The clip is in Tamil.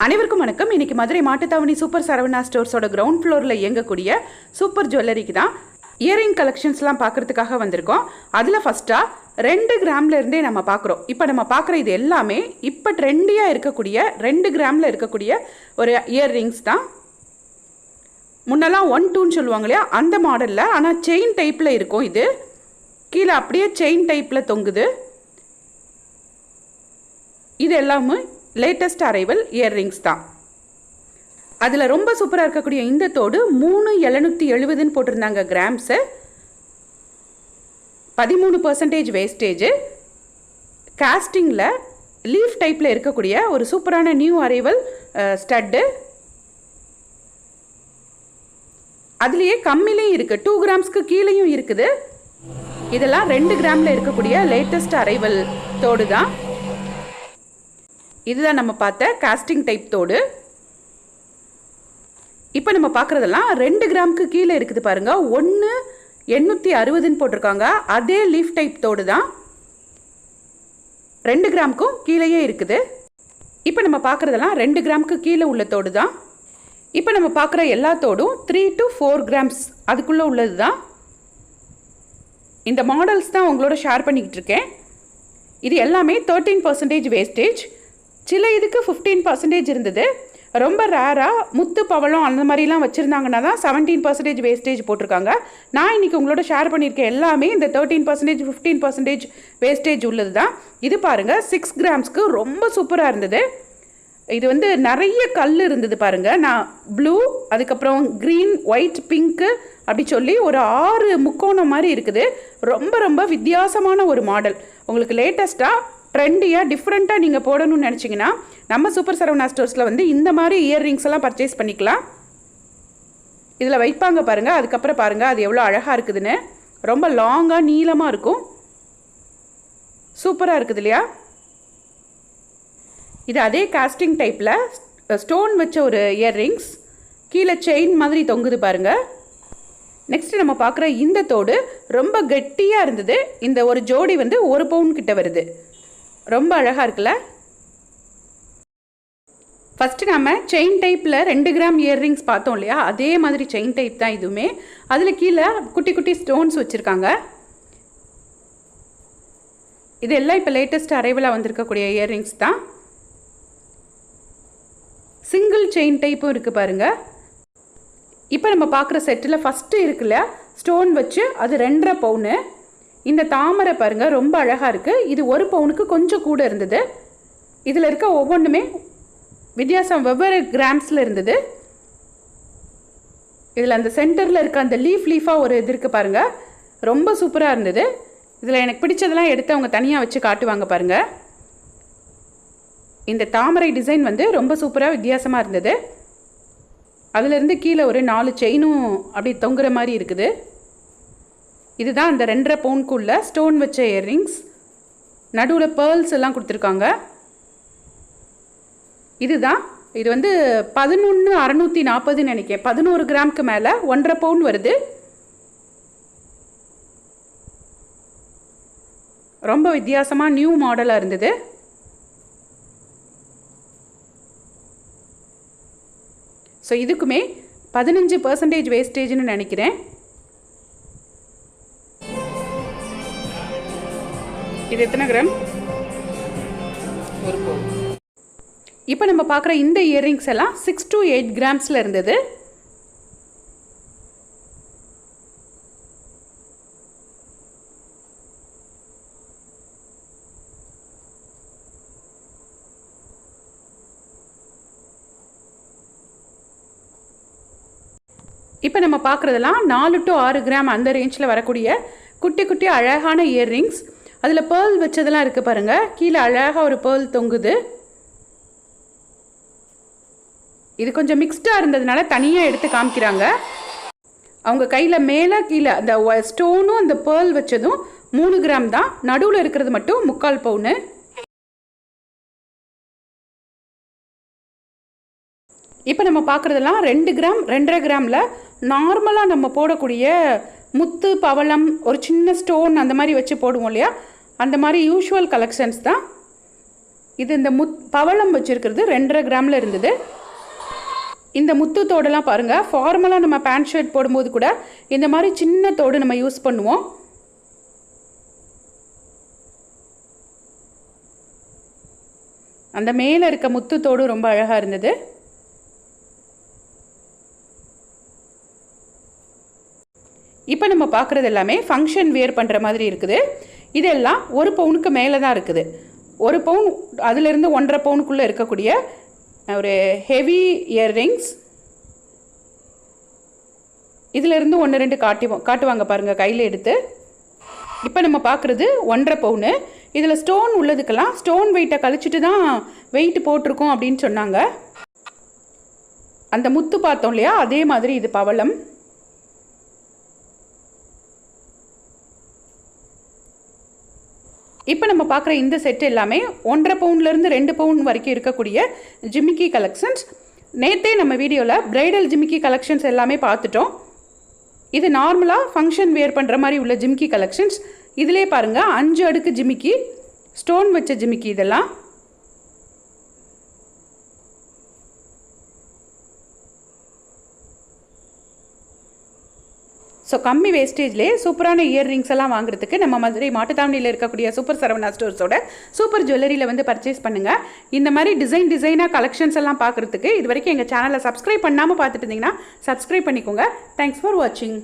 அனைவருக்கும் வணக்கம். இன்னைக்கு மதுரை மாட்டுத்தாவணி சூப்பர் சரவணா ஸ்டோர்ஸோட கிரவுண்ட் ஃப்ளோரில் இயங்கக்கூடிய சூப்பர் ஜுவல்லரிக்கு தான் இயரிங் கலெக்ஷன்ஸ்லாம் பார்க்குறதுக்காக வந்திருக்கோம். அதில் ஃபஸ்ட்டாக 2 கிராம்ல இருந்தே நம்ம பார்க்குறோம். இப்போ நம்ம பார்க்குற இது எல்லாமே இப்போ ட்ரெண்டியாக இருக்கக்கூடிய 2 கிராமில் இருக்கக்கூடிய ஒரு இயர்ரிங்ஸ் தான். முன்னெல்லாம் 1-2ன்னு சொல்லுவாங்க இல்லையா, அந்த மாடலில். ஆனால் செயின் டைப்பில் இருக்கும். இது கீழே அப்படியே செயின் டைப்பில் தொங்குது. இது எல்லாமே லேட்டஸ்ட் அரைவல் இயர்ரிங்ஸ் தான். அதில் ரொம்ப சூப்பராக இருக்கக்கூடிய இந்த தோடு 3,770ன்னு போட்டிருந்தாங்க கிராம்ஸு. 13% வேஸ்டேஜ். காஸ்டிங்கில் லீஃப் டைப்பில் இருக்கக்கூடிய ஒரு சூப்பரான நியூ அரைவல் ஸ்டட்டு. அதுலேயே கம்மிலையும் இருக்குது, 2 கிராம்ஸ்க்கு கீழேயும் இருக்குது. இதெல்லாம் 2 கிராமில் இருக்கக்கூடிய லேட்டஸ்ட் அரைவல் தோடு தான். இதுதான் நம்ம பார்த்த காஸ்டிங் டைப் தோடு. இப்போ நம்ம பார்க்குறதெல்லாம் 2 கிராமுக்கு கீழே இருக்குது பாருங்க. 1,860ன்னு போட்டிருக்காங்க. அதே லீஃப் டைப் தோடு தான், 2 கிராமுக்கும் கீழேயே இருக்குது. இப்போ நம்ம பார்க்குறதெல்லாம் 2 கிராமுக்கு கீழே உள்ள தோடு தான். இப்போ நம்ம பார்க்குற எல்லா தோடும் 3 to 4 கிராம்ஸ் அதுக்குள்ளே உள்ளது தான். இந்த மாடல்ஸ் தான் உங்களோட ஷேர் பண்ணிக்கிட்டு இருக்கேன். இது எல்லாமே 13% வேஸ்டேஜ். சில இதுக்கு 15% இருந்தது. ரொம்ப ரேராக முத்து பவளம் அந்த மாதிரிலாம் வச்சுருந்தாங்கன்னா தான் 17% வேஸ்டேஜ் போட்டிருக்காங்க. நான் இன்றைக்கி உங்களோட ஷேர் பண்ணியிருக்கேன் எல்லாமே இந்த 13%, 15% வேஸ்டேஜ் உள்ளது தான். இது பாருங்கள், 6 கிராம்ஸ்க்கு ரொம்ப சூப்பராக இருந்தது. இது வந்து நிறைய கல் இருந்தது பாருங்கள். நான் ப்ளூ, அதுக்கப்புறம் க்ரீன், ஒயிட், பிங்க்கு அப்படி சொல்லி ஒரு 6 முக்கோணம் மாதிரி இருக்குது. ரொம்ப ரொம்ப வித்தியாசமான ஒரு மாடல். உங்களுக்கு லேட்டஸ்ட்டாக ட்ரெண்டியாக டிஃப்ரெண்ட்டாக நீங்கள் போடணும்னு நினச்சிங்கன்னா நம்ம சூப்பர் சரவணா ஸ்டோர்ஸில் வந்து இந்த மாதிரி இயர்ரிங்ஸ் எல்லாம் பர்ச்சேஸ் பண்ணிக்கலாம். இதில் வைப்பாங்க பாருங்கள். அதுக்கப்புறம் பாருங்கள் அது எவ்வளோ அழகாக இருக்குதுன்னு. ரொம்ப லாங்காக நீளமாக இருக்கும். சூப்பராக இருக்குது இல்லையா? இது அதே காஸ்டிங் டைப்பில் ஸ்டோன் வச்ச ஒரு இயர்ரிங்ஸ். கீழே செயின் மாதிரி தொங்குது பாருங்கள். நெக்ஸ்ட் நம்ம பார்க்குற இந்த தோடு ரொம்ப கெட்டியாக இருந்தது. இந்த ஒரு ஜோடி வந்து 1 பவுன் கிட்ட வருது. ரொம்ப அழகாக இருக்குல்ல? ஃபஸ்ட்டு நம்ம செயின் டைப்பில் 2 கிராம் இயர்ரிங்ஸ் பார்த்தோம் இல்லையா, அதே மாதிரி செயின் டைப் தான் இதுவுமே. அதில் கீழே குட்டி குட்டி ஸ்டோன்ஸ் வச்சுருக்காங்க. இதெல்லாம் இப்போ லேட்டஸ்ட் அரைவலாக வந்திருக்கக்கூடிய இயர்ரிங்ஸ் தான். சிங்கிள் செயின் டைப்பும் இருக்குது பாருங்கள். இப்போ நம்ம பார்க்குற செட்டில் ஃபஸ்ட்டு இருக்குல்ல ஸ்டோன் வச்சு, அது 2.5 பவுனு. இந்த தாமரை பாருங்கள், ரொம்ப அழகாக இருக்குது. இது 1 பவுனுக்கு கொஞ்சம் கூட இருந்தது. இதில் இருக்க ஒவ்வொன்றுமே வித்தியாசம், வெவ்வேறு கிராம்ஸில் இருந்தது. இதில் அந்த சென்டரில் இருக்க அந்த லீஃபாக ஒரு இது இருக்குது பாருங்கள், ரொம்ப சூப்பராக இருந்தது. இதில் எனக்கு பிடிச்சதெல்லாம் எடுத்து அவங்க தனியாக வச்சு காட்டுவாங்க பாருங்கள். இந்த தாமரை டிசைன் வந்து ரொம்ப சூப்பராக வித்தியாசமாக இருந்தது. அதிலிருந்து கீழே ஒரு 4 செயினும் அப்படி தொங்குற மாதிரி இருக்குது. இதுதான் அந்த 2.5 பவுனுக்குள்ள ஸ்டோன் வச்ச இயர்ரிங்ஸ். நடுவில் பேர்ல்ஸ் எல்லாம் கொடுத்துருக்காங்க. இதுதான். இது வந்து 11,640 நினைக்கிறேன். 11 கிராமுக்கு மேலே 1.5 பவுன் வருது. ரொம்ப வித்தியாசமாக நியூ மாடலாக இருந்தது. ஸோ இதுக்குமே 15% வேஸ்டேஜ்னு நினைக்கிறேன். இது எத்தனை கிராம்? 1 பவுன். இப்போ நம்ம பார்க்குற இந்த இயர்ரிங்ஸ் எல்லாம் 6 to 8 கிராம்ஸில் இருந்தது. இப்போ நம்ம பார்க்குறதெல்லாம் 4 to 6 கிராம் அந்த ரேஞ்சில் வரக்கூடிய குட்டி குட்டி அழகான இயர்ரிங்ஸ். அதில் பேர்ல் வச்சதெல்லாம் இருக்குது பாருங்கள். கீழே அழகாக ஒரு பேர்ல் தொங்குது. இது கொஞ்சம் மிக்ஸ்டாக இருந்ததுனால தனியாக எடுத்து காமிக்கிறாங்க. அவங்க கையில் மேலே கீழே அந்த ஸ்டோனும் அந்த பேர்ல் வச்சதும் 3 கிராம் தான். நடுவில் இருக்கிறது மட்டும் 3/4 பவுனு. இப்போ நம்ம பார்க்குறதெல்லாம் 2 கிராம் 2.5 கிராமில் நார்மலாக நம்ம போடக்கூடிய முத்து பவளம் ஒரு சின்ன ஸ்டோன் அந்த மாதிரி வச்சு போடுவோம் இல்லையா, அந்த மாதிரி யூஷுவல் கலெக்ஷன்ஸ் தான். இது இந்த பவளம் வச்சுருக்கிறது 2.5 கிராமில் இருந்தது. இந்த முத்து தோடெல்லாம் பாருங்கள், ஃபார்மலாக நம்ம பேண்ட் ஷர்ட் போடும்போது கூட இந்த மாதிரி சின்ன தோடு நம்ம யூஸ் பண்ணுவோம். அந்த மேலே இருக்க முத்து தோடு ரொம்ப அழகாக இருந்தது. இப்போ நம்ம பார்க்குறது எல்லாமே ஃபங்க்ஷன் வேர் பண்ணுற மாதிரி இருக்குது. இதெல்லாம் 1 பவுனுக்கு மேலே தான் இருக்குது. 1 பவுன் அதிலிருந்து 1.5 பவுனுக்குள்ளே இருக்கக்கூடிய ஒரு ஹெவி இயர்ரிங்ஸ். இதிலிருந்து 1-2 காட்டுவாங்க பாருங்கள் கையில் எடுத்து. இப்போ நம்ம பார்க்குறது 1.5 பவுனு. இதில் ஸ்டோன் உள்ளதுக்கெல்லாம் ஸ்டோன் வெயிட்டை கழிச்சிட்டு தான் வெயிட் போட்டிருக்கோம் அப்படின்னு சொன்னாங்க. அந்த முத்து பார்த்தோம் இல்லையா, அதே மாதிரி இது பவளம். இப்போ நம்ம பார்க்குற இந்த செட் எல்லாமே 1.5 பவுன்லேருந்து 2 பவுன் வரைக்கும் இருக்கக்கூடிய ஜிமிக்கி கலெக்ஷன்ஸ். நேற்றே நம்ம வீடியோவில் பிரைடல் ஜிமிக்கி கலெக்ஷன்ஸ் எல்லாமே பார்த்துட்டோம். இது நார்மலாக ஃபங்க்ஷன் வேர் பண்ணுற மாதிரி உள்ள ஜிமிக்கி கலெக்ஷன்ஸ். இதிலே பாருங்கள் 5 அடுக்கு ஜிமிக்கி, ஸ்டோன் வச்ச ஜிமிக்கி இதெல்லாம். ஸோ கம்மி வேஸ்டேஜ்லேயே சூப்பரான இயர்ரிங்ஸ் எல்லாம் வாங்குறதுக்கு நம்ம மதுரை மாட்டுத்தாவணியில் இருக்கக்கூடிய சூப்பர் சரவணா ஸ்டோர்ஸோட சூப்பர் ஜுவல்லரியில் வந்து பர்ச்சேஸ் பண்ணுங்கள். இந்த மாதிரி டிசைனாக கலெக்ஷன்ஸ் எல்லாம் பார்க்குறதுக்கு இது வரைக்கும் எங்கள் சேனலை சப்ஸ்கிரைப் பண்ணாமல் பார்த்துட்டு இருந்தீங்கன்னா சப்ஸ்கிரைப் பண்ணிக்கோங்க. தேங்க்ஸ் ஃபார் வாட்சிங்.